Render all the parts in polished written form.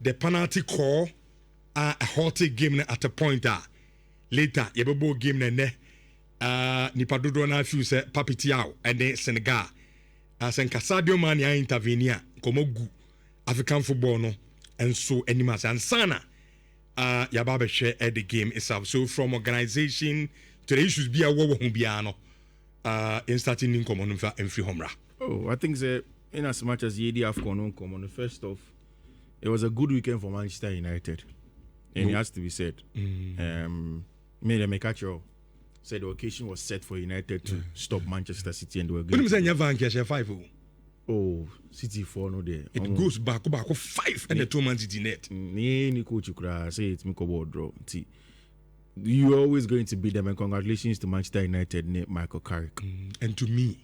the penalty call a halted game at a point later yebebo game ne nipa dodo na feel say Papitiao and then Senegal asenka Sadio Mane a intervene komogu African football no and so animals and sana yababa share at the game itself. So from organization to the issues be a wo ho bia no in starting in common and free homra. Oh, I think that in as much as the AFCON on common, first off, it was a good weekend for Manchester United, and it has to be said. Made a make-up said the occasion was set for United to stop Manchester City, and they were going. What do you say? 5. Oh, City 4 no there. It goes back 5 and the 2 months in net. Any coach you could say it's make a ball draw. You're always going to beat them, and congratulations to Manchester United, Michael Carrick. And to me,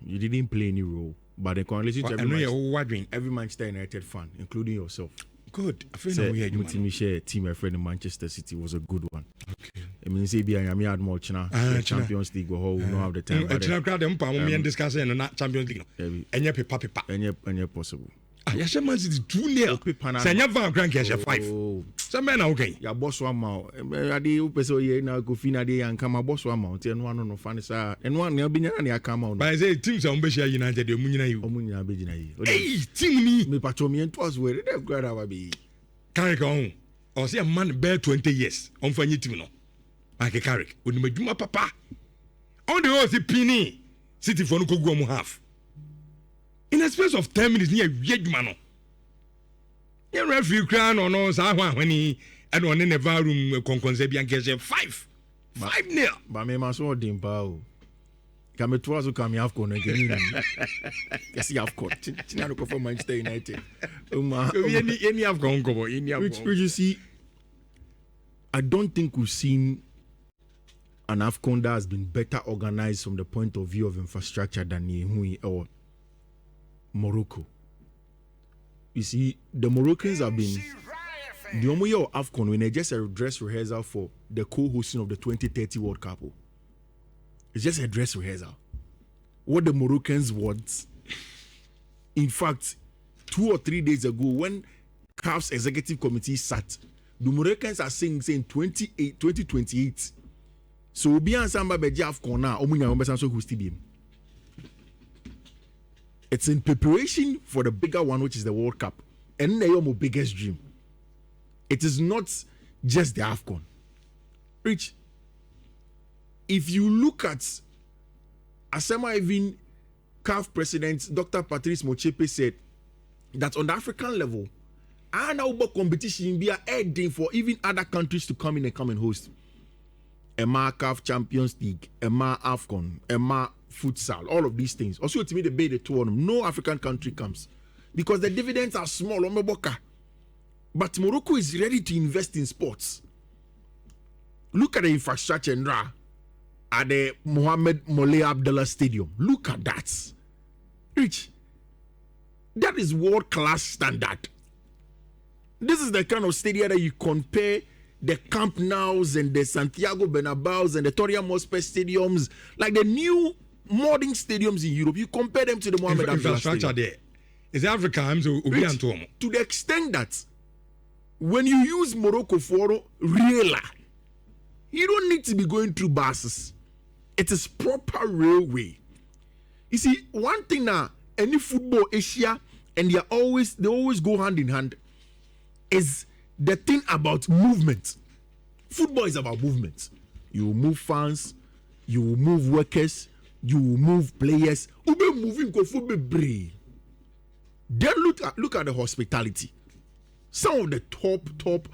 you didn't play any role, but the congratulations to every Manchester United fan, including yourself. Good. I feel we share team friend in Manchester City was a good one. Okay. I mean, say be I had more Champions League or we don't have the time. But discussing not Champions League. Any paper. Any possible. Yes, Man City 2-0. Sanya Van Crank 5. Some men are okay. Ya boss one mount. I did upeso ye na go fina de and come a boss one mount and one no fan sa and one near binya and ya come out. But I say teams are Umbesha United, the Munina you. Omunya Bejina. Hey, team me patrol and twas where they grad our be. Carrick on. Or see a man bear 20 years on Fanny Timo. Like a Carrick. When you do my papa. On the horse, Pini. City for no go half. In a space of 10 minutes near Yedmano. The referee crown on us when he and on in the room Concebian gets 5-0. But me must all dimpa. Come to us who come AFCON again. Yes, AFCON. Chinano go for Manchester United. Any AFCON go which you see, I don't think we've seen an AFCON that has been better organized from the point of view of infrastructure than Hui or Morocco. You see, the Moroccans have been the only year of AFCON when they just a dress rehearsal for the co-hosting of the 2030 World Cup. It's just a dress rehearsal. What the Moroccans want. In fact, 2 or 3 days ago, when CAF's executive committee sat, the Moroccans are saying 2028. So be ansamba beji AFCON na omunya ombesan so host team. It's in preparation for the bigger one, which is the World Cup. And your biggest dream. It is not just the AFCON. Rich, if you look at Asema even CAF President Dr. Patrice Motsepe said that on the African level, and our competition be heading for even other countries to come in and host. Emma CAF Champions League, Emma AFCON, Emma futsal, all of these things. Also, to me, the bay the two of them. No African country comes because the dividends are small. But Morocco is ready to invest in sports. Look at the infrastructure in Ra at the Mohammed Moleh Abdallah Stadium. Look at that. Rich, that is world-class standard. This is the kind of stadium that you compare the Camp Nou's and the Santiago Bernabéu's and the Torreya Mospe stadiums, like the new modern stadiums in Europe. You compare them to the Mohammed Abdallah Stadium. There. Is Africa Rich, to the extent that when you use Morocco for rail, you don't need to be going through buses. It is proper railway. You see, one thing now, any football Asia, and they always go hand in hand, is the thing about movement. Football is about movement. You move fans, you move workers, you move players. Ube moving go football brave. Then look at the hospitality. Some of the top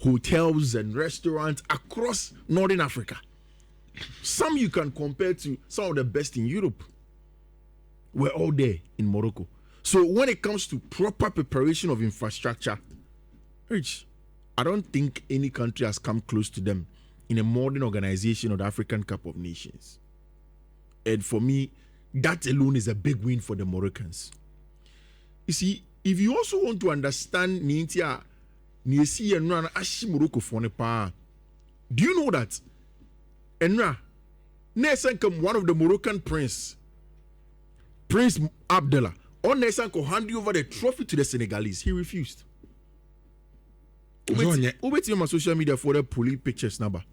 hotels and restaurants across Northern Africa. Some you can compare to some of the best in Europe. We're all there in Morocco. So when it comes to proper preparation of infrastructure, Rich, I don't think any country has come close to them in a modern organization of the African Cup of Nations. And for me, that alone is a big win for the Moroccans. You see, if you also want to understand Nhyira, Nhyira Ashi Morocco for Nepal, do you know that Enra, one of the Moroccan Prince Abdallah, on Nesanko handed over the trophy to the Senegalese. He refused. Wait on my social media for the police pictures number.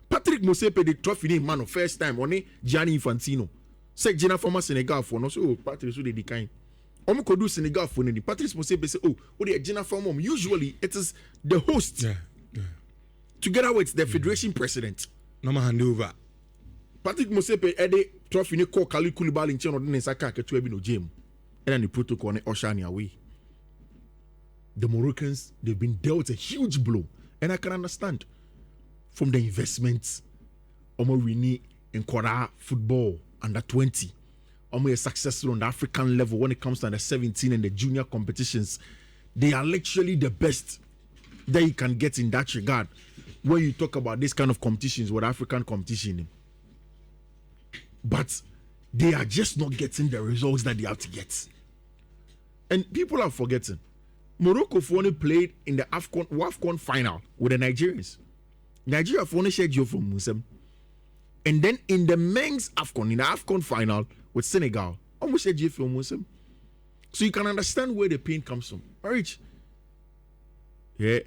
Patrick Mosepe the trophy name man first time on Gianni Infantino. Say Gina former Senegal for no so Patrick so they decline. Could do Senegal for any. Patrick Mosepe say the Gina form usually it is the host. Yeah. Together with the federation president. No man hand over. Patrick Mosepe ede trophy ni call Kali Koulibaly in Chino den saka ke to no game. And then the protocol ne Oshani away. The Moroccans, they've been dealt a huge blow. And I can understand. From the investments, Omo Rini in Kora football under 20. Omo is successful on the African level when it comes to under 17 and the junior competitions. They are literally the best that you can get in that regard. When you talk about this kind of competitions with African competition. But they are just not getting the results that they have to get. And people are forgetting. Morocco only played in the AFCON final with the Nigerians. Nigeria only shared you from Musem. And then in the men's AFCON, in the AFCON final with Senegal, almost shared you from Musem. So you can understand where the pain comes from. Rich. Yeah.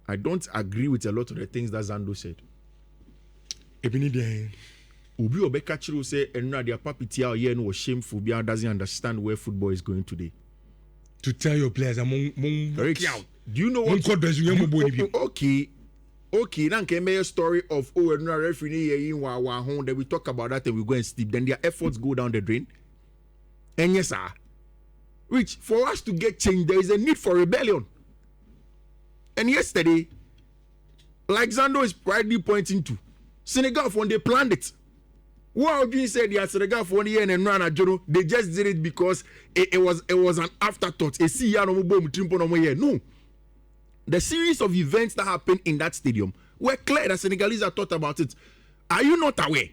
I don't agree with a lot of the things that Zando said. Ubi Obekachiro say, and now their papitia here was shameful, doesn't understand where football is going today. To tell your players, do you know what? Okay, now can be a story of and referee in home that we talk about that and we go and sleep. Then their efforts go down the drain. And yes, sir. Which for us to get change, there is a need for rebellion. And yesterday, like Zando is proudly pointing to, Senegal when they planned it. What you said, yeah, Senegal for 1 year and run a journal, they just did it because it was an afterthought. No. The series of events that happened in that stadium were clear that Senegalese have thought about it. Are you not aware?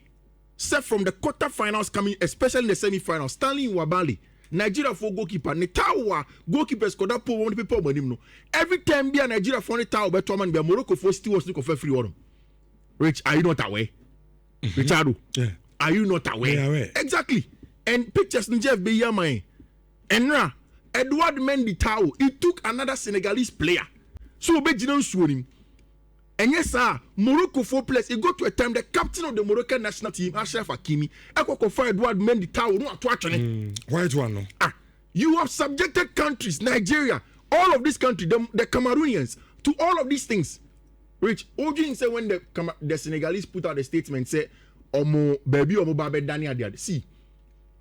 Except from the quarterfinals coming, especially in the semi-finals, Stanley Nwabali, Nigeria for goalkeeper, Netawa goalkeepers could have put one people on him. Every time be a Nigeria for Netawa, but Toman be a Morocco for still was looking for free order. Rich, are you not aware? Richard, yeah. Are you not aware? Yeah, aware? Exactly. And pictures in Jeff Beyamai. And now, Edouard Mendy Tao, he took another Senegalese player. So be Jinan Suonim. And yes, sir, Morocco 4 players. It got to a time the captain of the Moroccan national team, Ashraf Hakimi, Eko for Edouard Mendy Tao, no actually. White one, no. You have subjected countries, Nigeria, all of these countries, the Cameroonians, to all of these things. Rich, Ojin said when the Senegalese put out a statement, say, Omo baby Omo Babe Daniel. See,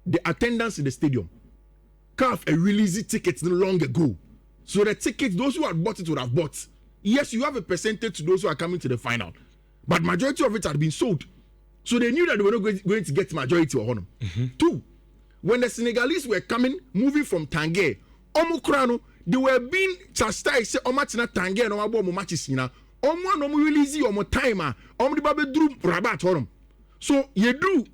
the attendance in the stadium, CAF released tickets long ago. So the tickets, those who had bought it would have bought. Yes, you have a percentage to those who are coming to the final, but majority of it had been sold. So they knew that they were not going to get majority of them. Two, when the Senegalese were moving from Tangier, Omukrano, they were being chastised. Say, Omatina Tangier, no abo matches ina. Omo no release omo timer. Omo di babe drum rabat honom. So you do,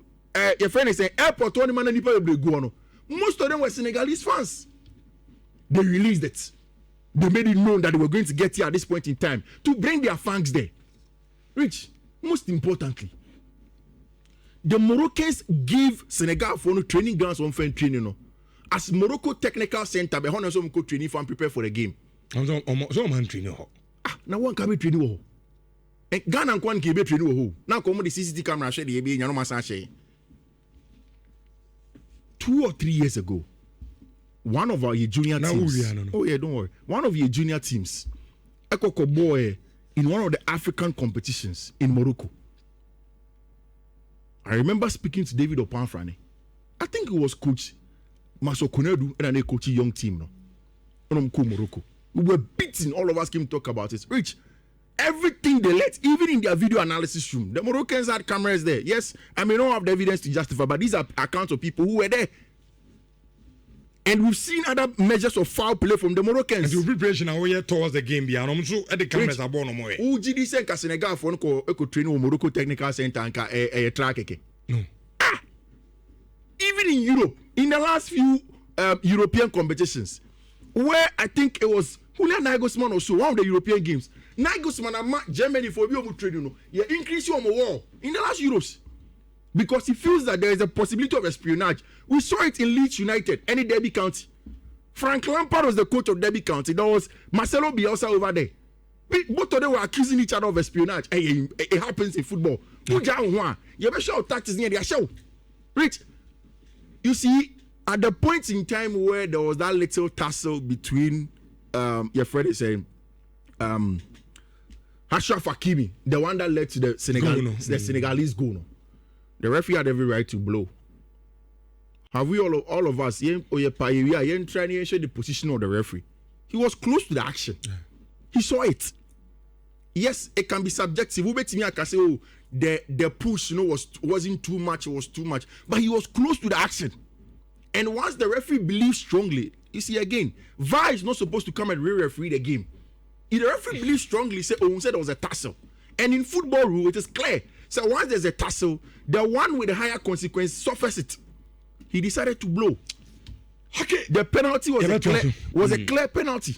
your friend is saying airport one man and people will go on. Most of them were Senegalese fans. They released it. They made it known that they were going to get here at this point in time to bring their fans there. Rich, most importantly, the Moroccans give Senegal for no training grounds on fan training. No. As Morocco Technical Center, they have some training for and prepare for the game. Now one can be training. Ghana can be training. Now come the CCTV camera share the EB, no share. 2 or 3 years ago, one of our junior teams. Oh yeah, don't worry. One of your junior teams, Ekoko boy, in one of the African competitions in Morocco. I remember speaking to David Opanfrane. I think it was Coach Maso Kunedu and a coach young team. No, Morocco. We were beaten. All of us came to talk about it. Rich, everything they let, even in their video analysis room, the Moroccans had cameras there. Yes, I may not have the evidence to justify, but these are accounts of people who were there. And we've seen other measures of foul play from the Moroccans. And the preparation are towards the game. So at the cameras are born no more. Ujidi Senka Senegal for no training Morocco Technical Center and a track. No. Even in Europe, in the last few European competitions, where I think it was Julian Nagelsmann or so, one of the European games, Nagelsmann and Germany for you training, you increase your wall in the last Euros. Because he feels that there is a possibility of espionage. We saw it in Leeds United, any Derby County. Frank Lampard was the coach of Derby County. There was Marcelo Bielsa over there. Both of them were accusing each other of espionage. Hey, it happens in football. You ever show tactics near the show? Rich, you see, at the point in time where there was that little tussle between your friend is saying Ashraf Hakimi, the one that led to the Senegalese goal. The referee had every right to blow. Have we all of us trying to show the position of the referee? He was close to the action. Yeah. He saw it. Yes, it can be subjective. I can say, oh, the push, wasn't too much. It was too much, but he was close to the action. And once the referee believes strongly, you see again, VAR is not supposed to come and re-referee the game. If the referee believes strongly, say, oh, said there was a tussle. And in football rule, it is clear. So once there's a tussle, the one with the higher consequence suffers it. He decided to blow. Okay, the penalty was a clear penalty.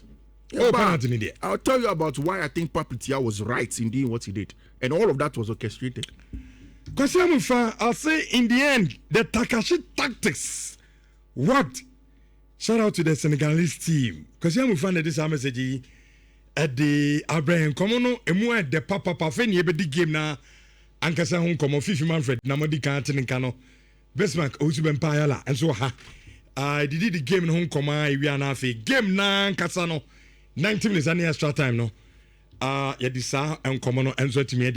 Penalty. I'll tell you about why I think Papitia was right in doing what he did, and all of that was orchestrated. Because I'll say in the end, the Takashi tactics worked. Shout out to the Senegalese team. Because I'm fan of this message at the Abraham Komono, and the Papa Feni ebedi game na Ankasa home come Fifi Manfred Namadi Kantin Kano. Bestmark Osuben Payala and so I did the game in home come we are now game na Kasano 90 minutes any extra time no. Yadisa and Komono and so to me